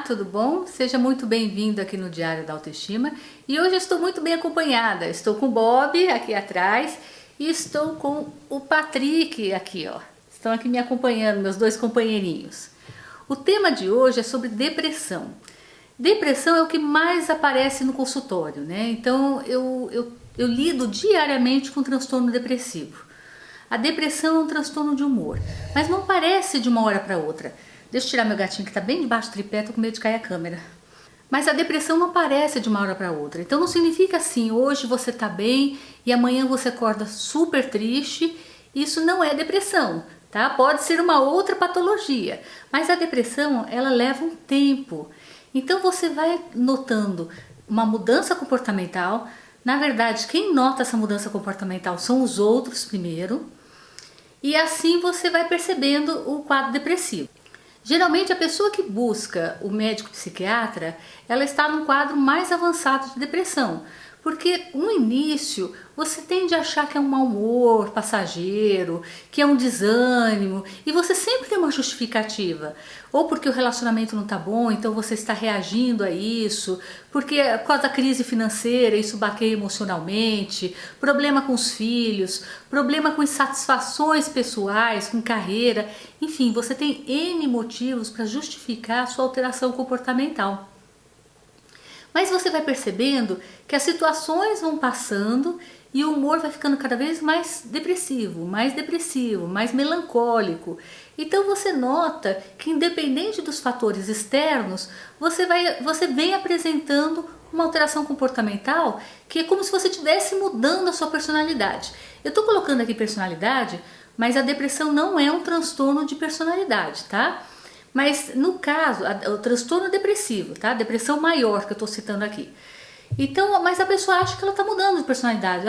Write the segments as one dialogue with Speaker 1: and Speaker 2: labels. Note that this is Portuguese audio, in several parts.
Speaker 1: tudo bom? Seja muito bem-vindo aqui no Diário da Autoestima. E hoje eu estou muito bem acompanhada. Estou com o Bob aqui atrás e estou com o Patrick aqui, ó. Estão aqui me acompanhando, meus dois companheirinhos. O tema de hoje é sobre depressão. Depressão é o que mais aparece no consultório, né? Então eu lido diariamente com transtorno depressivo. A depressão é um transtorno de humor, mas não parece de uma hora para outra. Deixa eu tirar meu gatinho que está bem debaixo do tripé, tô com medo de cair a câmera. Mas a depressão não aparece de uma hora para outra. Então não significa assim, hoje você está bem e amanhã você acorda super triste. Isso não é depressão, tá? Pode ser uma outra patologia, mas a depressão, ela leva um tempo. Então você vai notando uma mudança comportamental. Na verdade, quem nota essa mudança comportamental são os outros primeiro. E assim você vai percebendo o quadro depressivo. Geralmente a pessoa que busca o médico psiquiatra, ela está num quadro mais avançado de depressão. Porque no início você tende a achar que é um mau humor passageiro, que é um desânimo, e você sempre tem uma justificativa. Ou porque o relacionamento não está bom, então você está reagindo a isso, porque por causa da crise financeira isso baqueia emocionalmente, problema com os filhos, problema com insatisfações pessoais, com carreira, enfim, você tem N motivos para justificar a sua alteração comportamental. Mas você vai percebendo que as situações vão passando e o humor vai ficando cada vez mais depressivo, mais melancólico. Então você nota que independente dos fatores externos, você vem apresentando uma alteração comportamental que é como se você estivesse mudando a sua personalidade. Eu estou colocando aqui personalidade, mas a depressão não é um transtorno de personalidade, tá? Mas no caso, o transtorno depressivo, tá? Depressão maior que eu estou citando aqui. Então, mas a pessoa acha que ela está mudando de personalidade.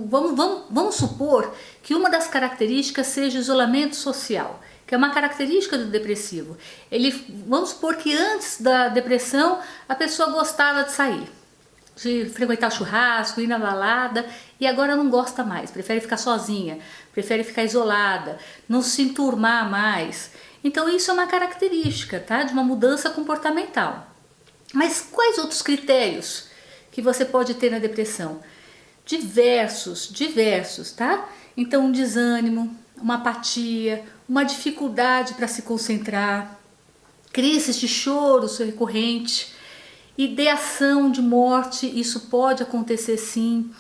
Speaker 1: Vamos supor que uma das características seja o isolamento social, que é uma característica do depressivo. Vamos supor que antes da depressão a pessoa gostava de sair, de frequentar churrasco, ir na balada, e agora não gosta mais, prefere ficar sozinha, prefere ficar isolada, não se enturmar mais. Então isso é uma característica, tá? De uma mudança comportamental. Mas quais outros critérios que você pode ter na depressão? Diversos, tá? Então um desânimo, uma apatia, uma dificuldade para se concentrar, crises de choro recorrente, ideação de morte, isso pode acontecer sim.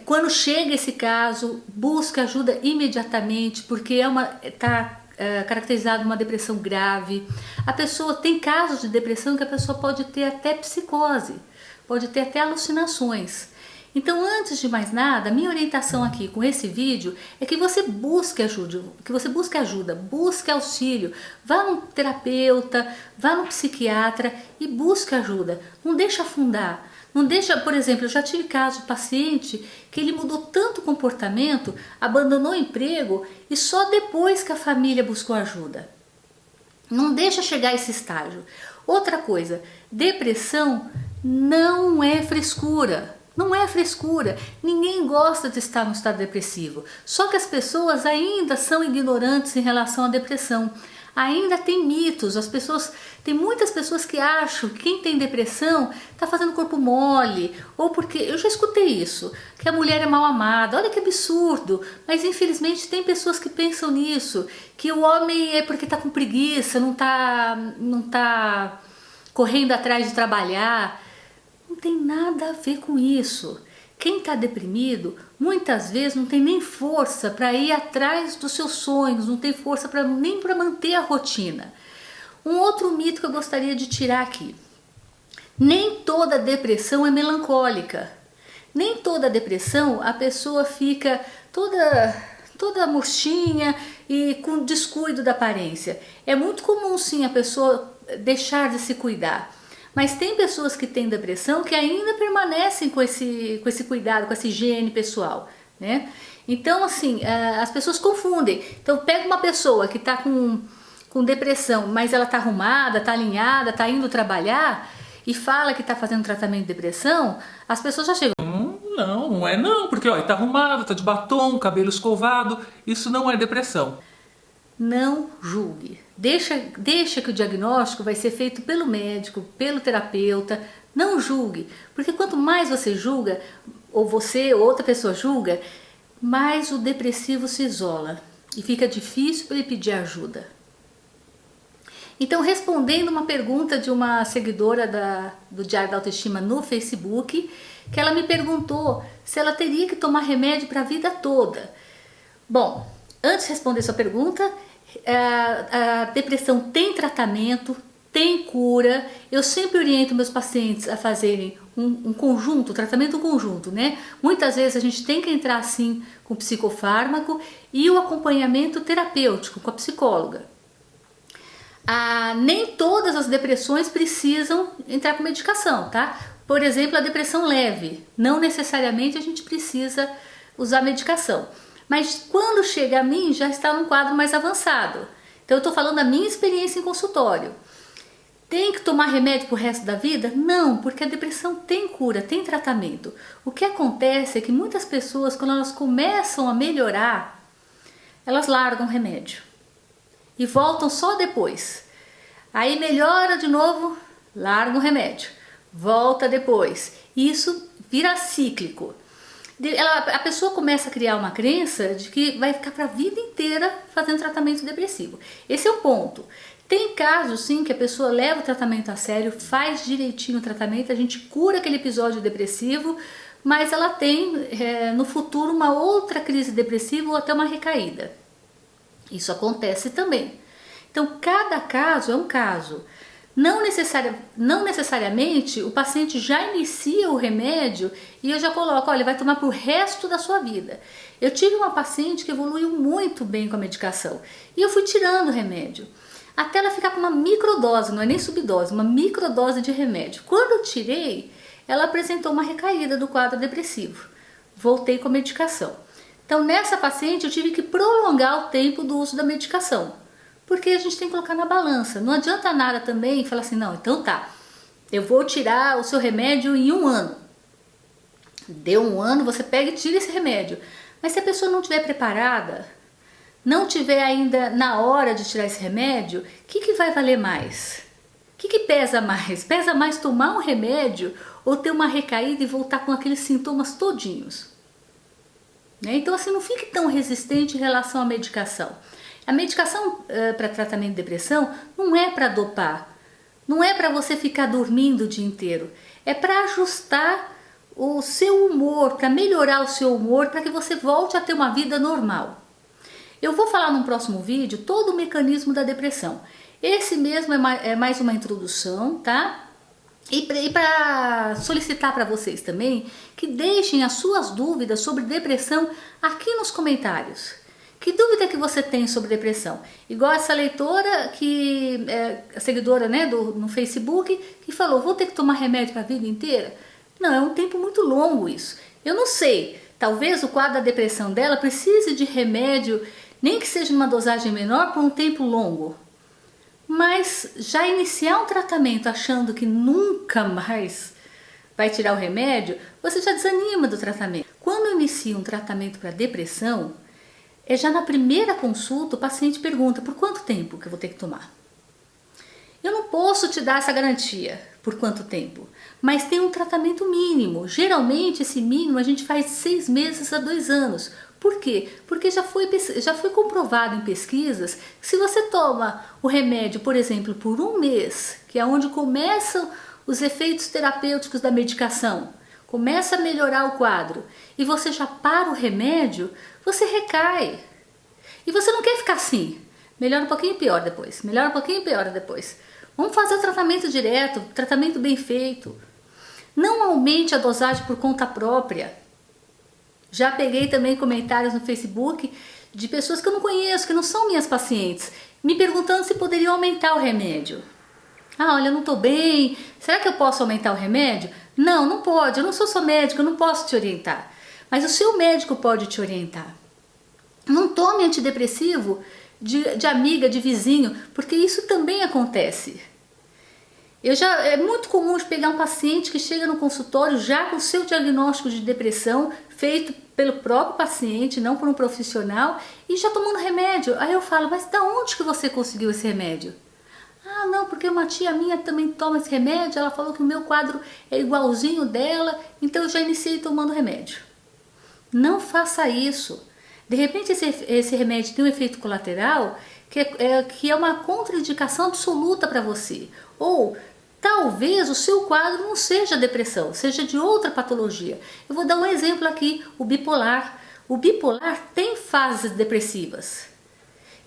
Speaker 1: Quando chega esse caso, busque ajuda imediatamente, porque está caracterizado uma depressão grave. A pessoa tem casos de depressão que a pessoa pode ter até psicose, pode ter até alucinações. Então, antes de mais nada, minha orientação aqui com esse vídeo é que você busque ajuda, busque auxílio, vá no terapeuta, vá no psiquiatra e busque ajuda. Não deixa afundar. Não deixa, por exemplo, eu já tive caso de paciente que ele mudou tanto o comportamento, abandonou o emprego e só depois que a família buscou ajuda. Não deixa chegar a esse estágio. Outra coisa, depressão não é frescura. Não é frescura, ninguém gosta de estar no estado depressivo, só que as pessoas ainda são ignorantes em relação à depressão, ainda tem mitos, tem muitas pessoas que acham que quem tem depressão está fazendo corpo mole, ou porque, eu já escutei isso, que a mulher é mal amada, olha que absurdo, mas infelizmente tem pessoas que pensam nisso, que o homem é porque está com preguiça, não tá correndo atrás de trabalhar. Não tem nada a ver com isso. Quem está deprimido, muitas vezes não tem nem força para ir atrás dos seus sonhos, não tem força nem para manter a rotina. Um outro mito que eu gostaria de tirar aqui. Nem toda depressão é melancólica. Nem toda depressão a pessoa fica toda murchinha e com descuido da aparência. É muito comum sim a pessoa deixar de se cuidar. Mas tem pessoas que têm depressão que ainda permanecem com esse cuidado, com essa higiene pessoal, né? Então, assim, as pessoas confundem. Então, pega uma pessoa que está com depressão, mas ela está arrumada, está alinhada, está indo trabalhar e fala que está fazendo tratamento de depressão, as pessoas já chegam.
Speaker 2: Não é não, porque ó, tá arrumado, tá de batom, cabelo escovado, isso não é depressão.
Speaker 1: Não julgue. Deixa que o diagnóstico vai ser feito pelo médico, pelo terapeuta. Não julgue, porque quanto mais você julga, ou você ou outra pessoa julga, mais o depressivo se isola e fica difícil para ele pedir ajuda. Então, respondendo uma pergunta de uma seguidora do Diário da Autoestima no Facebook, que ela me perguntou se ela teria que tomar remédio para a vida toda. Bom, antes de responder sua pergunta, a depressão tem tratamento, tem cura. Eu sempre oriento meus pacientes a fazerem um conjunto, tratamento conjunto, né? Muitas vezes a gente tem que entrar assim com psicofármaco e o acompanhamento terapêutico com a psicóloga. Nem todas as depressões precisam entrar com medicação, tá? Por exemplo, a depressão leve, não necessariamente a gente precisa usar medicação. Mas quando chega a mim, já está num quadro mais avançado. Então eu estou falando da minha experiência em consultório. Tem que tomar remédio pro resto da vida? Não, porque a depressão tem cura, tem tratamento. O que acontece é que muitas pessoas, quando elas começam a melhorar, elas largam o remédio e voltam só depois. Aí melhora de novo, larga o remédio, volta depois. Isso vira cíclico. A pessoa começa a criar uma crença de que vai ficar para a vida inteira fazendo tratamento depressivo. Esse é o ponto. Tem casos sim que a pessoa leva o tratamento a sério, faz direitinho o tratamento, a gente cura aquele episódio depressivo, mas ela tem no futuro uma outra crise depressiva ou até uma recaída. Isso acontece também. Então cada caso é um caso. Não necessariamente o paciente já inicia o remédio e eu já coloco, olha, ele vai tomar para o resto da sua vida. Eu tive uma paciente que evoluiu muito bem com a medicação e eu fui tirando o remédio, até ela ficar com uma microdose, não é nem subdose, uma microdose de remédio. Quando eu tirei, ela apresentou uma recaída do quadro depressivo. Voltei com a medicação. Então nessa paciente eu tive que prolongar o tempo do uso da medicação. Porque a gente tem que colocar na balança. Não adianta nada também falar assim, não, então tá, eu vou tirar o seu remédio em 1 ano. Deu 1 ano, você pega e tira esse remédio. Mas se a pessoa não estiver preparada, não tiver ainda na hora de tirar esse remédio, o que vai valer mais? O que pesa mais? Pesa mais tomar um remédio ou ter uma recaída e voltar com aqueles sintomas todinhos? Né? Então assim, não fique tão resistente em relação à medicação. A medicação para tratamento de depressão não é para dopar, não é para você ficar dormindo o dia inteiro, é para ajustar o seu humor, para melhorar o seu humor, para que você volte a ter uma vida normal. Eu vou falar no próximo vídeo todo o mecanismo da depressão. Esse mesmo é mais uma introdução, tá? E para solicitar para vocês também que deixem as suas dúvidas sobre depressão aqui nos comentários. Que dúvida que você tem sobre depressão? Igual essa leitora, a seguidora, né, no Facebook, que falou, vou ter que tomar remédio para a vida inteira? Não, é um tempo muito longo isso. Eu não sei, talvez o quadro da depressão dela precise de remédio, nem que seja numa dosagem menor, por um tempo longo. Mas já iniciar um tratamento achando que nunca mais vai tirar o remédio, você já desanima do tratamento. Quando eu inicio um tratamento para depressão, já na primeira consulta o paciente pergunta por quanto tempo que eu vou ter que tomar. Eu não posso te dar essa garantia por quanto tempo, mas tem um tratamento mínimo. Geralmente esse mínimo a gente faz de 6 meses a 2 anos. Por quê? Porque já foi comprovado em pesquisas que se você toma o remédio, por exemplo, por 1 mês, que é onde começam os efeitos terapêuticos da medicação, começa a melhorar o quadro e você já para o remédio, você recai. E você não quer ficar assim. Melhora um pouquinho e piora depois. Melhora um pouquinho e piora depois. Vamos fazer o tratamento direto, tratamento bem feito. Não aumente a dosagem por conta própria. Já peguei também comentários no Facebook de pessoas que eu não conheço, que não são minhas pacientes, me perguntando se poderiam aumentar o remédio. Ah, olha, eu não estou bem. Será que eu posso aumentar o remédio? Não, não pode. Eu não sou sua médica, eu não posso te orientar. Mas o seu médico pode te orientar. Não tome antidepressivo de amiga, de vizinho, porque isso também acontece. É muito comum de pegar um paciente que chega no consultório já com o seu diagnóstico de depressão feito pelo próprio paciente, não por um profissional, e já tomando remédio. Aí eu falo, mas da onde que você conseguiu esse remédio? Ah, não, porque uma tia minha também toma esse remédio, ela falou que o meu quadro é igualzinho dela, então eu já iniciei tomando remédio. Não faça isso. De repente esse remédio tem um efeito colateral que é uma contraindicação absoluta para você. Ou talvez o seu quadro não seja depressão, seja de outra patologia. Eu vou dar um exemplo aqui, o bipolar. O bipolar tem fases depressivas.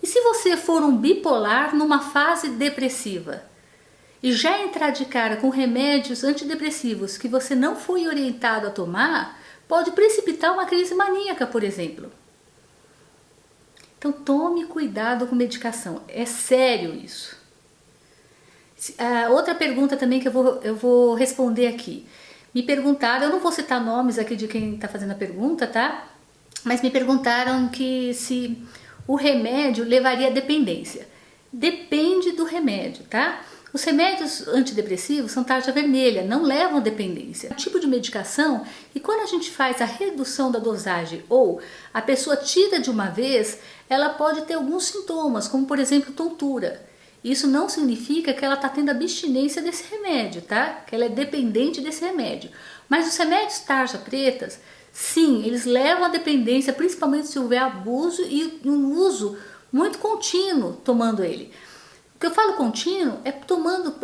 Speaker 1: E se você for um bipolar numa fase depressiva e já entrar de cara com remédios antidepressivos que você não foi orientado a tomar, pode precipitar uma crise maníaca, por exemplo. Então tome cuidado com medicação, é sério isso. Outra pergunta também que eu vou responder aqui. Me perguntaram, eu não vou citar nomes aqui de quem está fazendo a pergunta, tá? Mas me perguntaram que se o remédio levaria à dependência. Depende do remédio, tá? Os remédios antidepressivos são tarja vermelha, não levam à dependência. É um tipo de medicação que quando a gente faz a redução da dosagem ou a pessoa tira de uma vez, ela pode ter alguns sintomas, como por exemplo tontura. Isso não significa que ela está tendo abstinência desse remédio, tá? Que ela é dependente desse remédio. Mas os remédios tarja pretas, sim, eles levam à dependência, principalmente se houver abuso e um uso muito contínuo tomando ele. O que eu falo contínuo é tomando,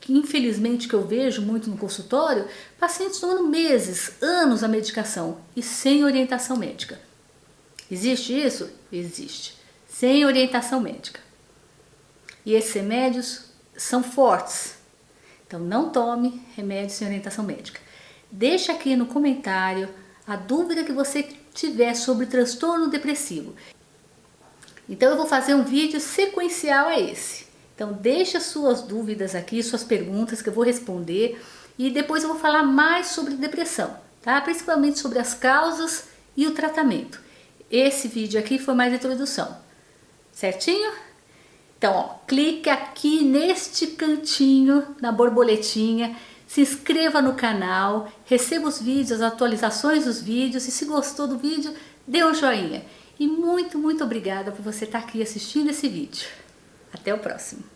Speaker 1: infelizmente que eu vejo muito no consultório, pacientes tomando meses, anos a medicação e sem orientação médica. Existe isso? Existe. Sem orientação médica. E esses remédios são fortes. Então não tome remédios sem orientação médica. Deixa aqui no comentário a dúvida que você tiver sobre transtorno depressivo. Então eu vou fazer um vídeo sequencial a esse. Então deixa suas dúvidas aqui, suas perguntas que eu vou responder e depois eu vou falar mais sobre depressão, tá? Principalmente sobre as causas e o tratamento. Esse vídeo aqui foi mais introdução, certinho? Então, ó, clique aqui neste cantinho, na borboletinha, se inscreva no canal, receba os vídeos, as atualizações dos vídeos e se gostou do vídeo, dê um joinha. E muito, muito obrigada por você estar aqui assistindo esse vídeo. Até o próximo.